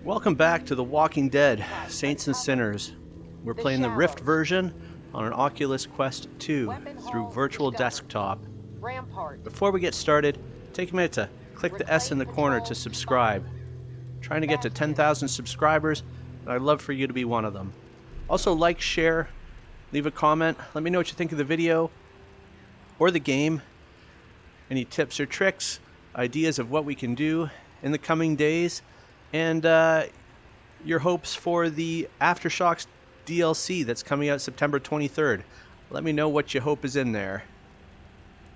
Welcome back to The Walking Dead, Saints and Sinners. We're playing the Rift version on an Oculus Quest 2 through Virtual Desktop. Before we get started, take a minute to click the S in the corner to subscribe. Trying to get to 10,000 subscribers, and I'd love for you to be one of them. Also like, share, leave a comment, let me know what you think of the video or the game. Any tips or tricks, ideas of what we can do in the coming days, and your hopes for the Aftershocks DLC that's coming out September 23rd. Let me know what you hope is in there,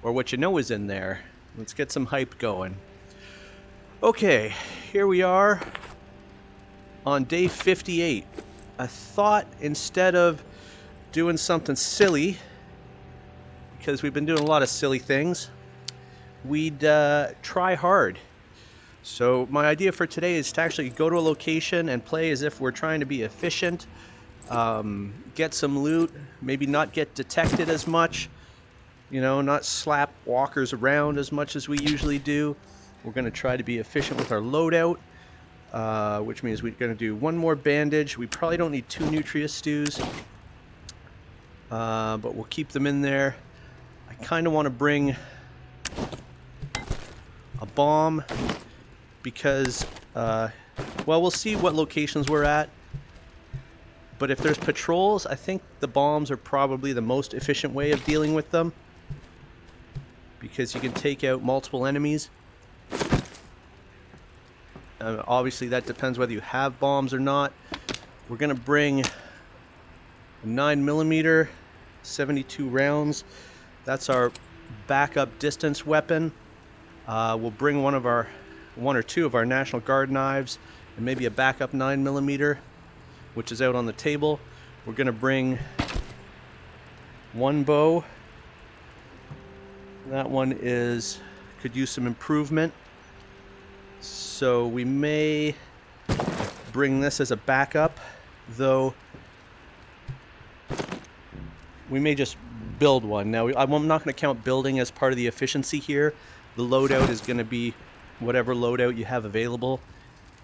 or what you know is in there. Let's get some hype going. Okay, here we are on day 58. I thought instead of doing something silly, because we've been doing a lot of silly things, we'd try hard. So my idea for today is to actually go to a location and play as if we're trying to be efficient, get some loot, maybe not get detected as much, you know, not slap walkers around as much as we usually do. We're going to try to be efficient with our loadout, which means we're going to do one more bandage. We probably don't need 2 nutria stews, but we'll keep them in there. I kind of want to bring a bomb because, well, we'll see what locations we're at. But if there's patrols, I think the bombs are probably the most efficient way of dealing with them, because you can take out multiple enemies. Obviously that depends whether you have bombs or not. We're gonna bring a 9mm, 72 rounds. That's our backup distance weapon. We'll bring one or two of our National Guard knives and maybe a backup 9mm, which is out on the table. We're gonna bring one bow. That one could use some improvement, so we may bring this as a backup, though we may just build one. Now, I'm not going to count building as part of the efficiency here. The loadout is going to be whatever loadout you have available,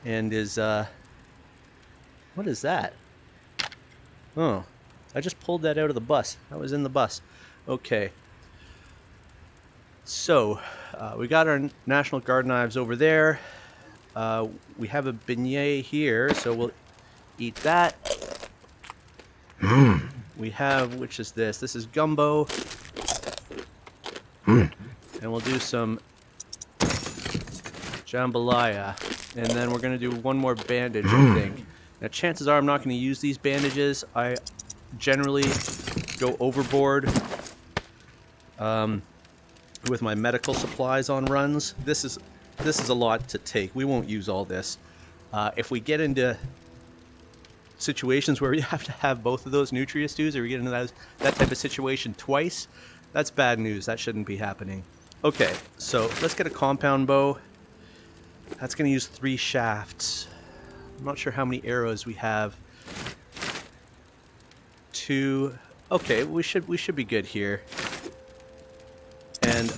and is what is that? Oh, I just pulled that out of the bus. That was in the bus. Okay. So, we got our National Guard knives over there. We have a beignet here, so we'll eat that. We have, which is this? This is gumbo. And we'll do some jambalaya. And then we're going to do one more bandage, I think. Now, chances are I'm not going to use these bandages. I generally go overboard with my medical supplies on runs. This is a lot to take. We won't use all this. If we get into situations where we have to have both of those nutria stews, or we get into that type of situation twice, that's bad news. That shouldn't be happening. Okay, so let's get a compound bow. That's going to use 3 shafts. I'm not sure how many arrows we have. 2. Okay, we should be good here. And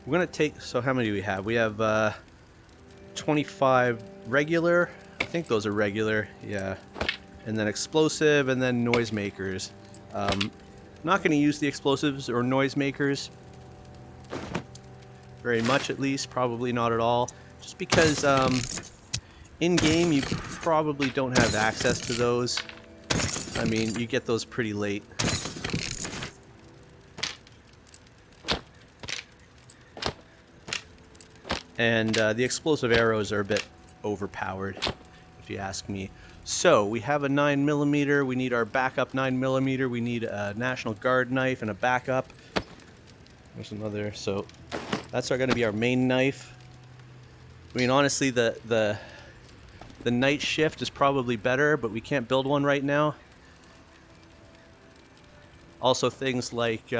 we're going to take, so how many do we have? We have 25 regular. I think those are regular, yeah. And then explosive, and then noisemakers. Not going to use the explosives or noisemakers very much, at least. Probably not at all. Just because in-game you probably don't have access to those. I mean, you get those pretty late. And the explosive arrows are a bit overpowered, if you ask me. So, we have a 9mm, we need our backup 9mm, we need a National Guard knife and a backup. There's another, so that's going to be our main knife. I mean, honestly, the night shift is probably better, but we can't build one right now. Also, things like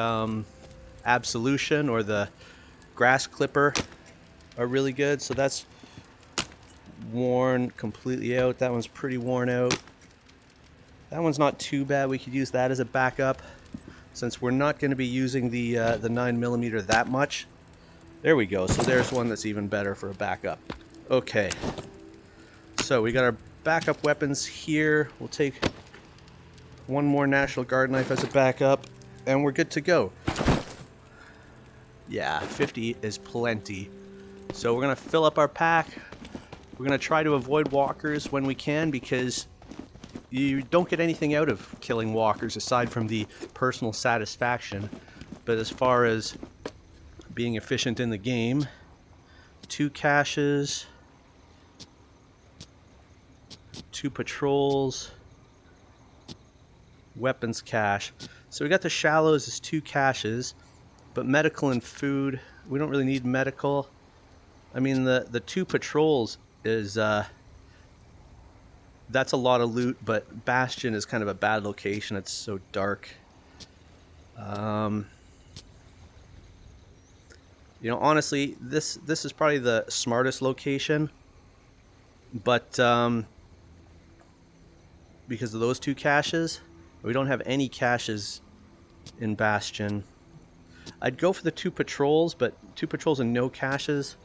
Absolution or the Grass Clipper are really good, so that's worn completely out. That one's pretty worn out. That one's not too bad. We could use that as a backup, since we're not going to be using the 9mm that much. There we go. So there's one that's even better for a backup. Okay. So we got our backup weapons here. We'll take one more National Guard knife as a backup, and we're good to go. Yeah, 50 is plenty. So we're going to fill up our pack. We're going to try to avoid walkers when we can, because you don't get anything out of killing walkers aside from the personal satisfaction. But as far as being efficient in the game, 2 caches, 2 patrols, weapons cache. So we got the shallows as 2 caches, but medical and food, we don't really need medical. I mean, the 2 patrols is that's a lot of loot, but Bastion is kind of a bad location. It's so dark. You know, honestly, this is probably the smartest location, but because of those 2 caches, we don't have any caches in Bastion. I'd go for the 2 patrols, but 2 patrols and no caches.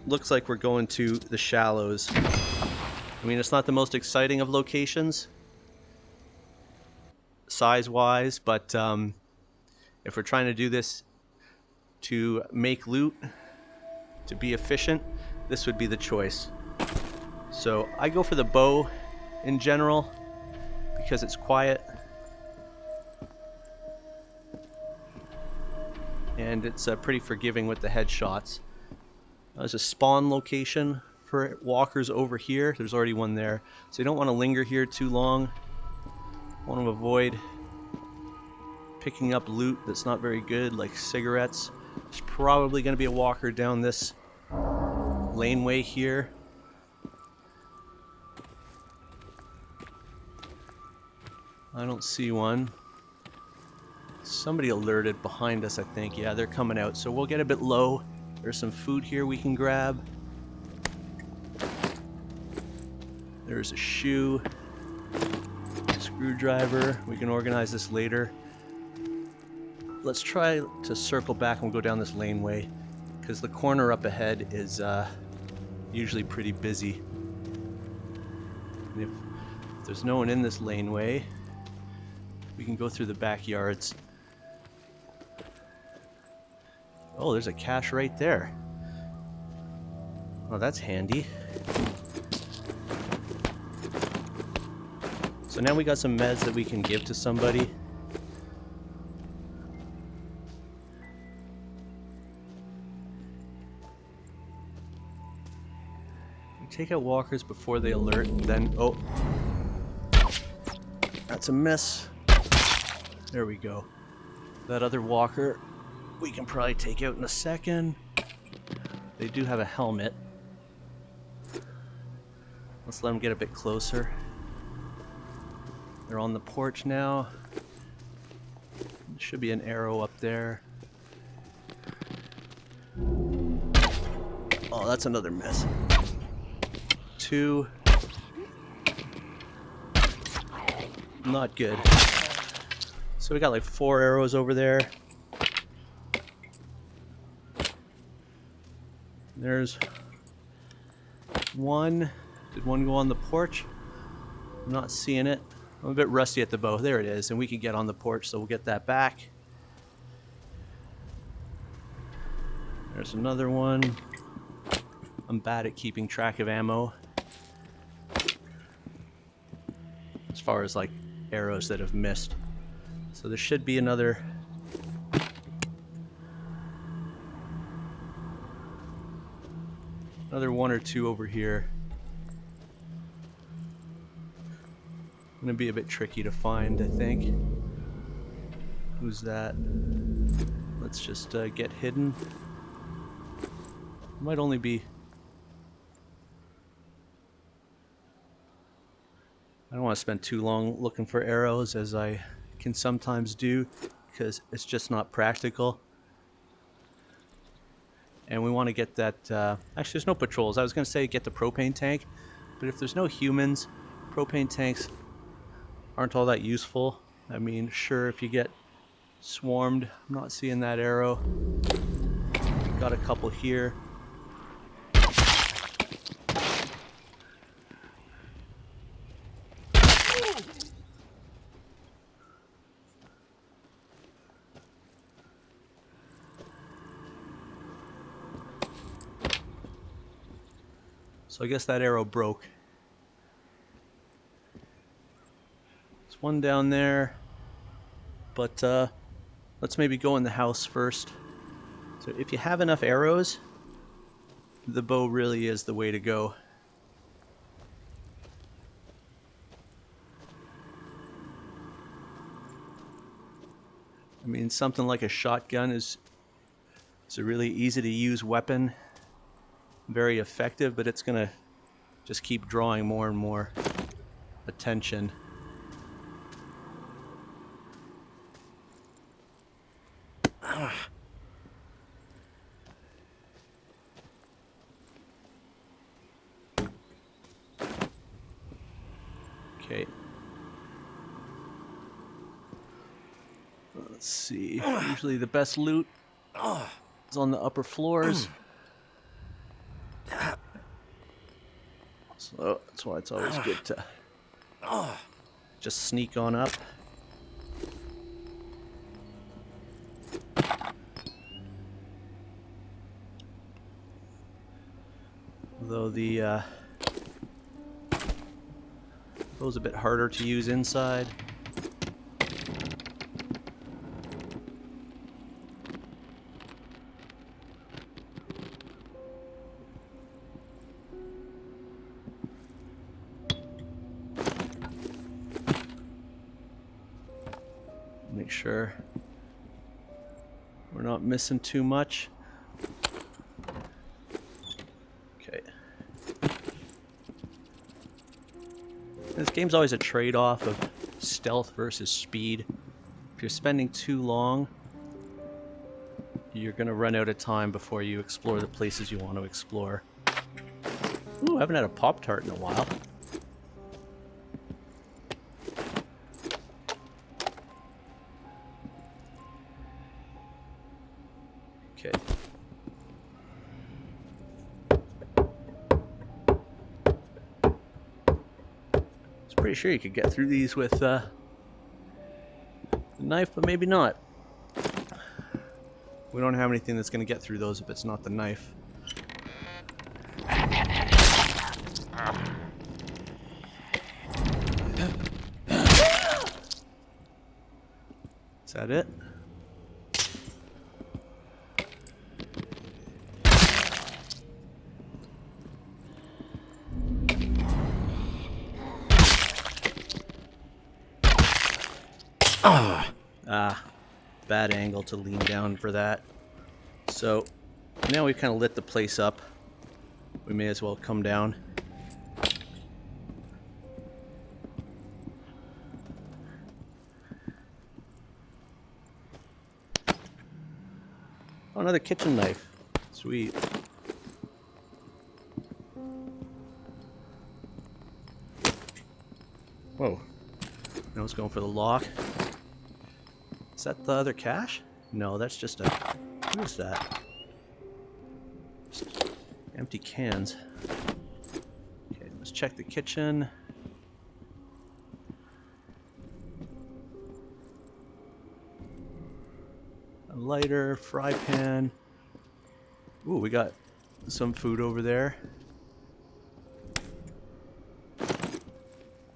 Looks like we're going to the shallows. I mean, it's not the most exciting of locations, size-wise, but if we're trying to do this to make loot, to be efficient, this would be the choice. So I go for the bow in general, because it's quiet. And it's pretty forgiving with the headshots. There's a spawn location for walkers over here. There's already one there. So you don't want to linger here too long. Want to avoid picking up loot that's not very good, like cigarettes. There's probably going to be a walker down this laneway here. I don't see one. Somebody alerted behind us, I think. Yeah, they're coming out. So we'll get a bit low. There's some food here we can grab. There's a shoe. Screwdriver. We can organize this later. Let's try to circle back and we'll go down this laneway, because the corner up ahead is usually pretty busy. And if there's no one in this laneway, we can go through the backyards. Oh, there's a cache right there. Oh, that's handy. So now we got some meds that we can give to somebody. We take out walkers before they alert, then... Oh! That's a miss. There we go. That other walker we can probably take out in a second. They do have a helmet. Let's let them get a bit closer. They're on the porch now. There should be an arrow up there. Oh, that's another miss. 2. Not good. So we got like 4 arrows over there. There's one. Did one go on the porch? I'm not seeing it. I'm a bit rusty at the bow. There it is, and we can get on the porch, so we'll get that back. There's another one. I'm bad at keeping track of ammo, as far as like arrows that have missed. So there should be another one or two over here. Gonna be a bit tricky to find, I think. Who's that? Let's just get hidden. Might only be... I don't want to spend too long looking for arrows, as I can sometimes do, because it's just not practical. And we want to get that... actually, there's no patrols. I was going to say get the propane tank, but if there's no humans, propane tanks aren't all that useful. I mean, sure, if you get swarmed, I'm not seeing that arrow. Got a couple here. So I guess that arrow broke. There's one down there, but let's maybe go in the house first. So if you have enough arrows, the bow really is the way to go. I mean, something like a shotgun is a really easy to use weapon, very effective, but it's gonna just keep drawing more and more attention. Okay. Let's see. Usually the best loot is on the upper floors. So that's why it's always good to just sneak on up. Although the bow's a bit harder to use inside. Make sure we're not missing too much. Okay. This game's always a trade-off of stealth versus speed. If you're spending too long, you're gonna run out of time before you explore the places you want to explore. Ooh, I haven't had a Pop-Tart in a while. Okay. Pretty sure you could get through these with a knife, but maybe not. We don't have anything that's going to get through those if it's not the knife. Is that it? Bad angle to lean down for that. So now we've kind of lit the place up. We may as well come down. Oh, another kitchen knife. Sweet. Whoa. Now it's going for the lock. Is that the other cache? No, that's just a... What is that? Just empty cans. Okay, let's check the kitchen. A lighter, fry pan. Ooh, we got some food over there.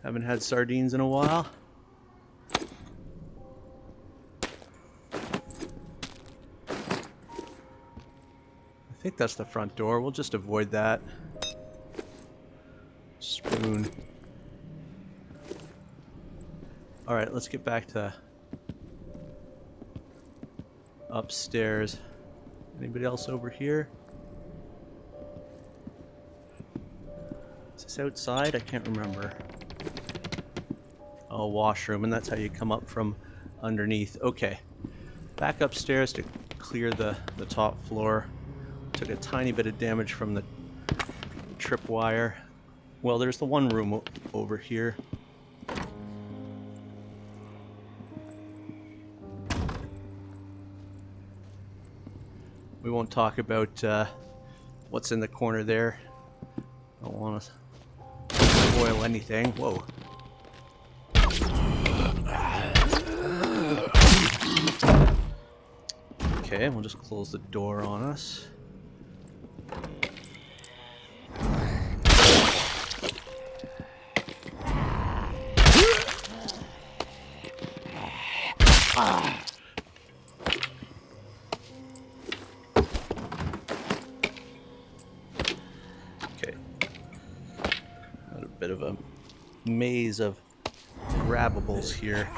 Haven't had sardines in a while. I think that's the front door. We'll just avoid that. Spoon. Alright, let's get back to upstairs. Anybody else over here? Is this outside? I can't remember. Oh, washroom, and that's how you come up from underneath. Okay. Back upstairs to clear the top floor. Took a tiny bit of damage from the tripwire. Well, there's the one room over here. We won't talk about what's in the corner there. I don't want to spoil anything. Whoa. Okay, we'll just close the door on us. Okay. Got a bit of a maze of grabbables here.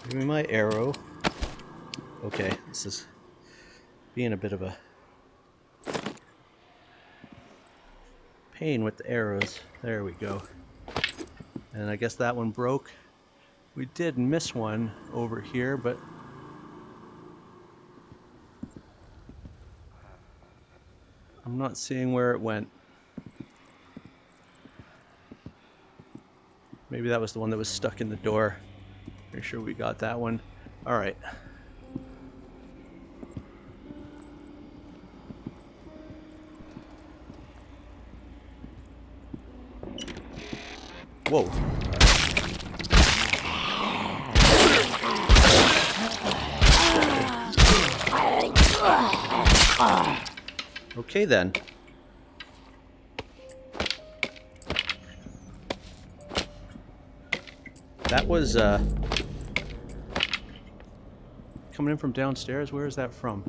Give me my arrow. Okay, this is being a bit of a pain with the arrows. There we go. And I guess that one broke. We did miss one over here, but I'm not seeing where it went. Maybe that was the one that was stuck in the door. Pretty sure we got that one. All right. Whoa. Okay then. That was coming in from downstairs. Where is that from?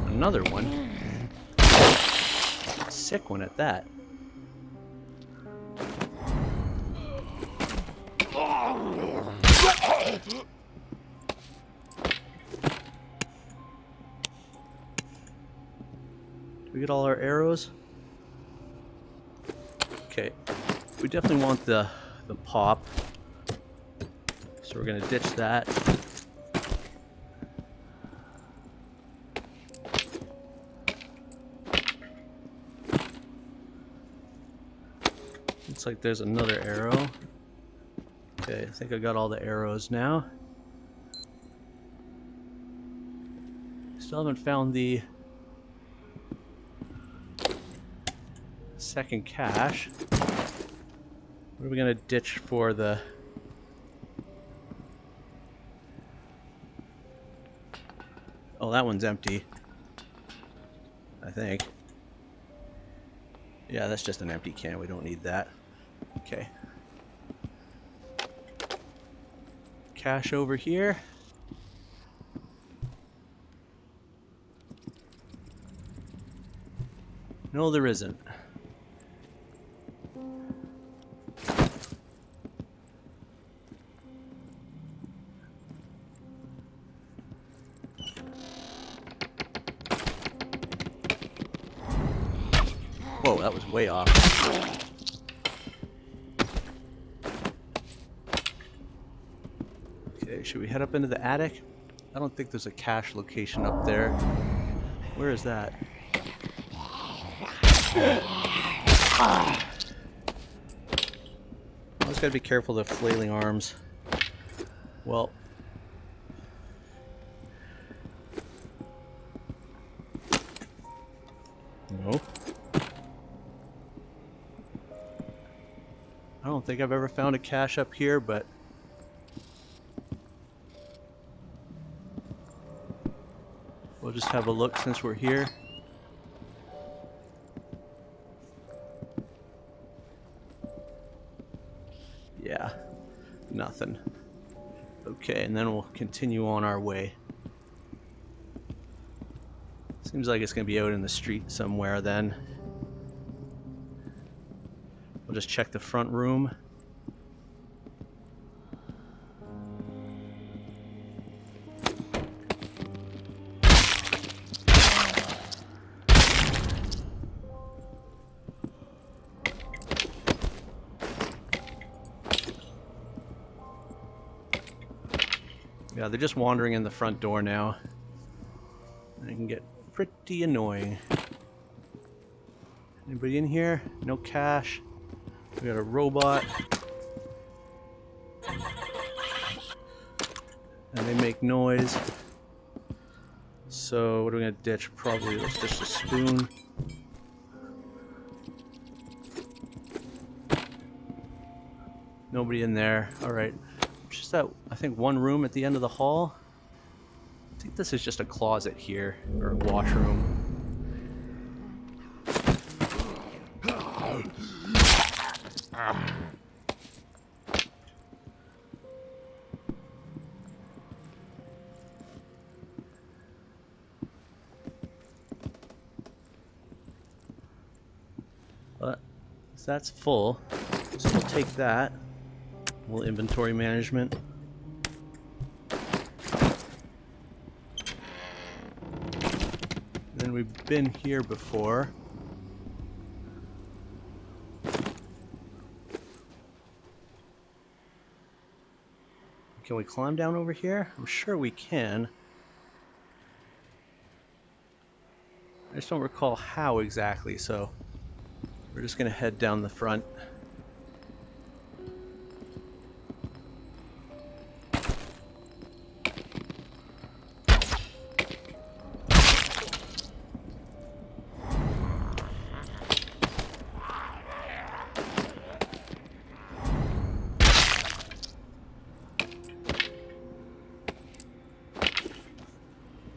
Another one. Sick one at that. Did we get all our arrows? Okay. We definitely want the pop. So we're gonna ditch that. Looks like there's another arrow. Okay, I think I got all the arrows now. Still haven't found the second cache. What are we gonna ditch for the... Oh, that one's empty. I think. Yeah, that's just an empty can. We don't need that. Okay. Cache over here. No, there isn't. Whoa, that was way off. Okay, should we head up into the attic? I don't think there's a cache location up there. Where is that? Always gotta be careful of the flailing arms. Well. No. I don't think I've ever found a cache up here, but we'll just have a look since we're here. Yeah, nothing. Okay, and then we'll continue on our way. Seems like it's gonna be out in the street somewhere then. We'll just check the front room. Yeah, they're just wandering in the front door now. I can get pretty annoying. Anybody in here? No cash. We got a robot. And they make noise. So what are we gonna ditch? Probably let's ditch the spoon. Nobody in there. Alright. Just that, I think, one room at the end of the hall. I think this is just a closet here, or a washroom. But that's full, so we'll take that. A little inventory management. Then we've been here before. Can we climb down over here? I'm sure we can. I just don't recall how exactly, so we're just gonna head down the front.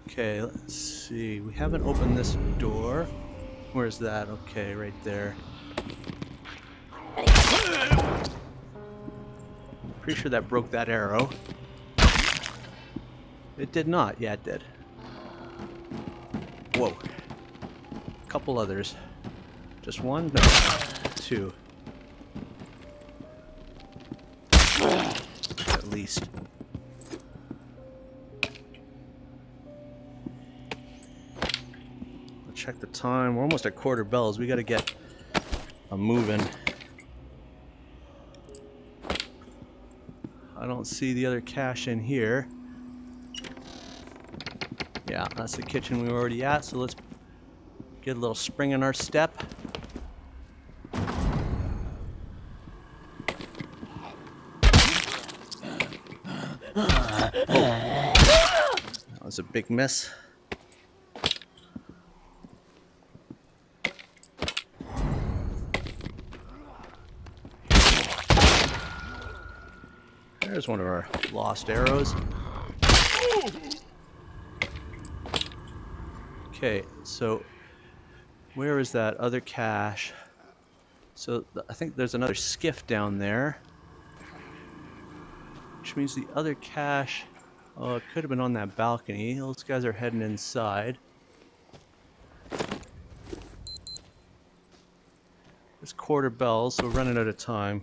Okay, let's see. We haven't opened this door. Where's that? Okay, right there. Pretty sure that broke that arrow. It did not. Yeah, it did. Whoa. A couple others. Just one? No. Two. At least. Check the time. We're almost at quarter bells. We gotta get a moving. I don't see the other cache in here. Yeah, that's the kitchen we were already at, so let's get a little spring in our step. Oh. That was a big miss. There's one of our lost arrows. Okay, so where is that other cache? So I think there's another skiff down there, which means the other cache, oh, it could have been on that balcony. Those guys are heading inside. It's quarter bells, so we're running out of time.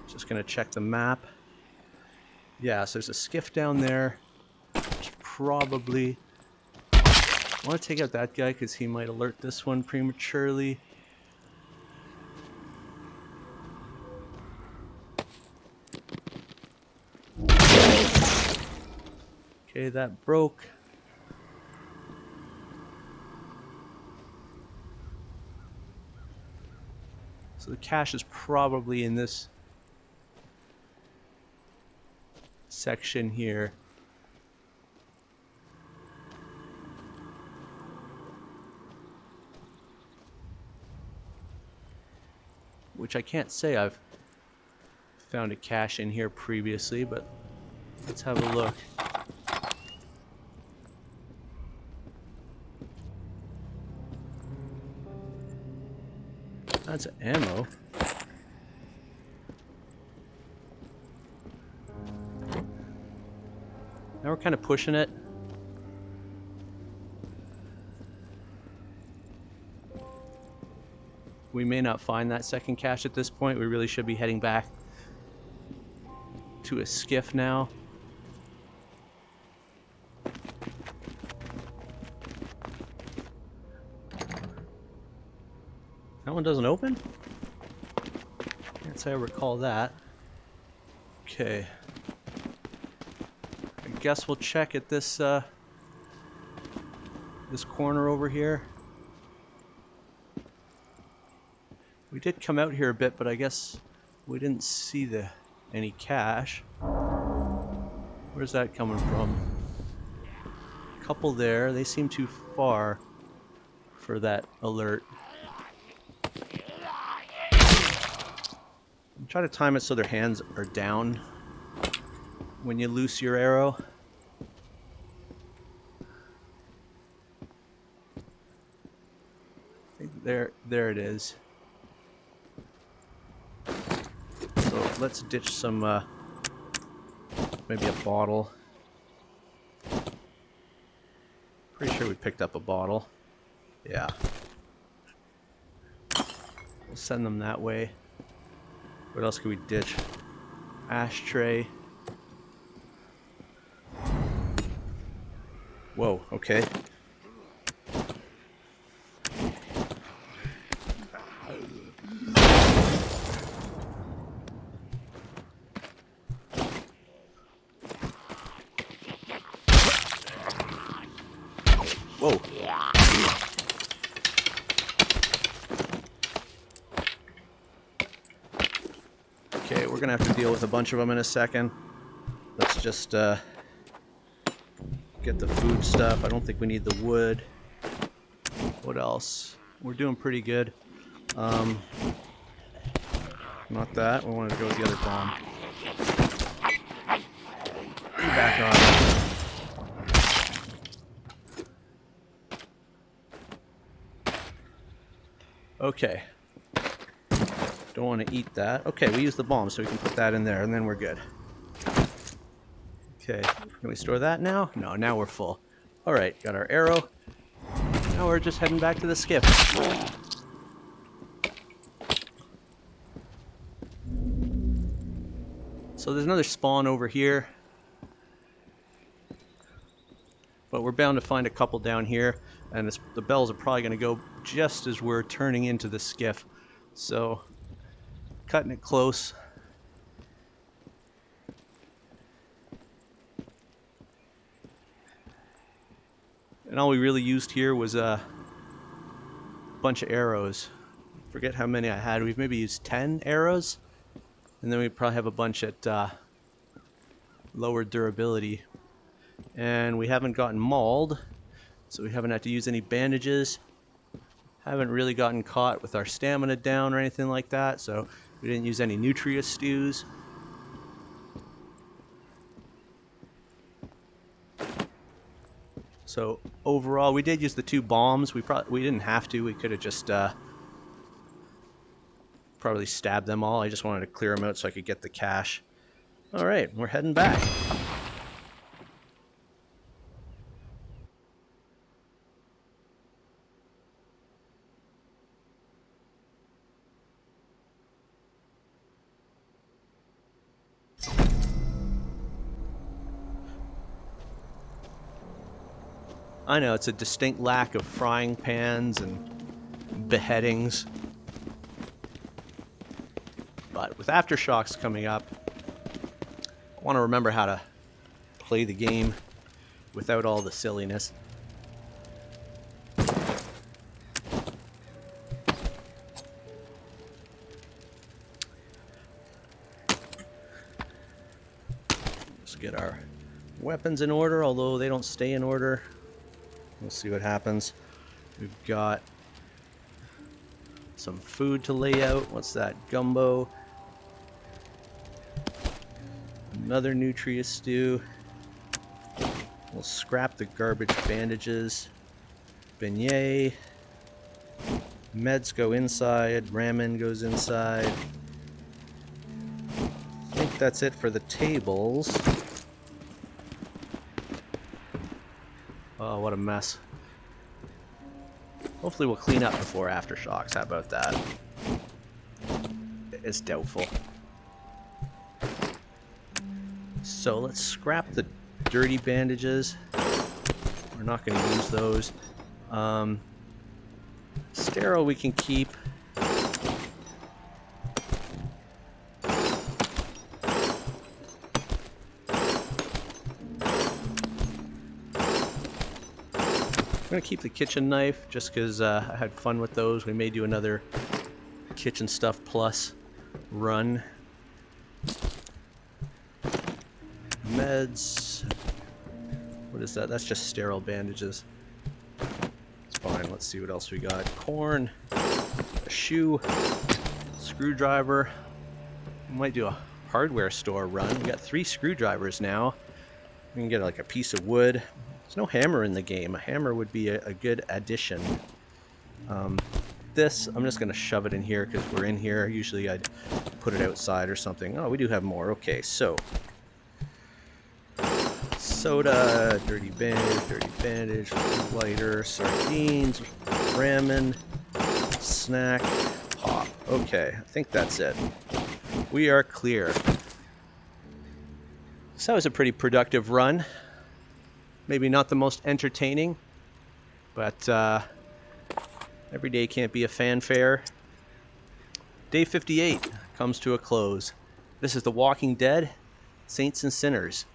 Just gonna check the map. Yeah, so there's a skiff down there. There's probably... I want to take out that guy because he might alert this one prematurely. Okay, that broke. So the cache is probably in this section here. Which I can't say I've found a cache in here previously, but let's have a look. That's ammo. Now we're kind of pushing it. We may not find that second cache at this point. We really should be heading back to a skiff now. That one doesn't open? Can't say I recall that. Okay. I guess we'll check at this this corner over here. We did come out here a bit, but I guess we didn't see any cache. Where's that coming from? A couple there. They seem too far for that alert. I'm trying to time it so their hands are down when you loose your arrow. I think there it is. So let's ditch some, maybe a bottle. Pretty sure we picked up a bottle. Yeah. We'll send them that way. What else could we ditch? Ashtray. Whoa, okay. Whoa. Okay, we're gonna have to deal with a bunch of them in a second. Let's just get the food stuff. I don't think we need the wood. What else? We're doing pretty good. Not that. We wanted to go with the other bomb. Back on. Okay. Don't want to eat that. Okay, we use the bomb, so we can put that in there, and then we're good. Okay, can we store that now? No, now we're full. Alright, got our arrow. Now we're just heading back to the skiff. So there's another spawn over here. But we're bound to find a couple down here, and the bells are probably going to go just as we're turning into the skiff. So, cutting it close. And all we really used here was a bunch of arrows. Forget how many I had. We've maybe used 10 arrows. And then we probably have a bunch at lower durability. And we haven't gotten mauled, so we haven't had to use any bandages. Haven't really gotten caught with our stamina down or anything like that, so we didn't use any nutria stews. So overall, we did use the 2 bombs. We didn't have to. We could have just probably stabbed them all. I just wanted to clear them out so I could get the cache. All right, we're heading back. I know, it's a distinct lack of frying pans and beheadings. But with Aftershocks coming up, I want to remember how to play the game without all the silliness. Let's get our weapons in order, although they don't stay in order. We'll see what happens. We've got some food to lay out. What's that? Gumbo. Another nutria stew. We'll scrap the garbage bandages. Beignet. Meds go inside. Ramen goes inside. I think that's it for the tables. Oh, what a mess. Hopefully we'll clean up before Aftershocks. How about that? It's doubtful. So let's scrap the dirty bandages. We're not going to use those. Sterile we can keep. going to keep the kitchen knife just because I had fun with those. We may do another kitchen stuff plus run. Meds. What is that? That's just sterile bandages. It's fine. Let's see what else we got. Corn. A shoe. Screwdriver. We might do a hardware store run. We got 3 screwdrivers now. We can get like a piece of wood. There's no hammer in the game. A hammer would be a good addition. This, I'm just going to shove it in here because we're in here. Usually I'd put it outside or something. Oh, we do have more. Okay, so soda, dirty bandage, lighter, sardines, ramen, snack, pop. Okay, I think that's it. We are clear. So that was a pretty productive run. Maybe not the most entertaining, but every day can't be a fanfare. Day 58 comes to a close. This is The Walking Dead, Saints and Sinners.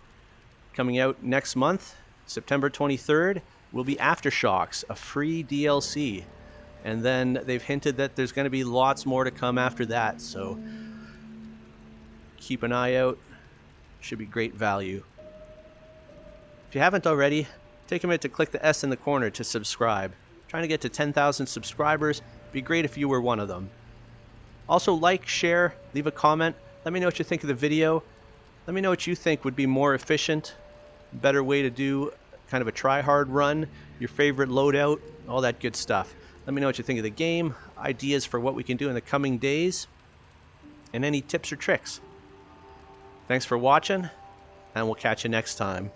Coming out next month, September 23rd, will be Aftershocks, a free DLC. And then they've hinted that there's going to be lots more to come after that, so keep an eye out. Should be great value. If you haven't already, take a minute to click the S in the corner to subscribe. Trying to get to 10,000 subscribers. Be great if you were one of them. Also like, share, leave a comment. Let me know what you think of the video. Let me know what you think would be more efficient, better way to do kind of a try-hard run, your favorite loadout, all that good stuff. Let me know what you think of the game, ideas for what we can do in the coming days, and any tips or tricks. Thanks for watching, and we'll catch you next time.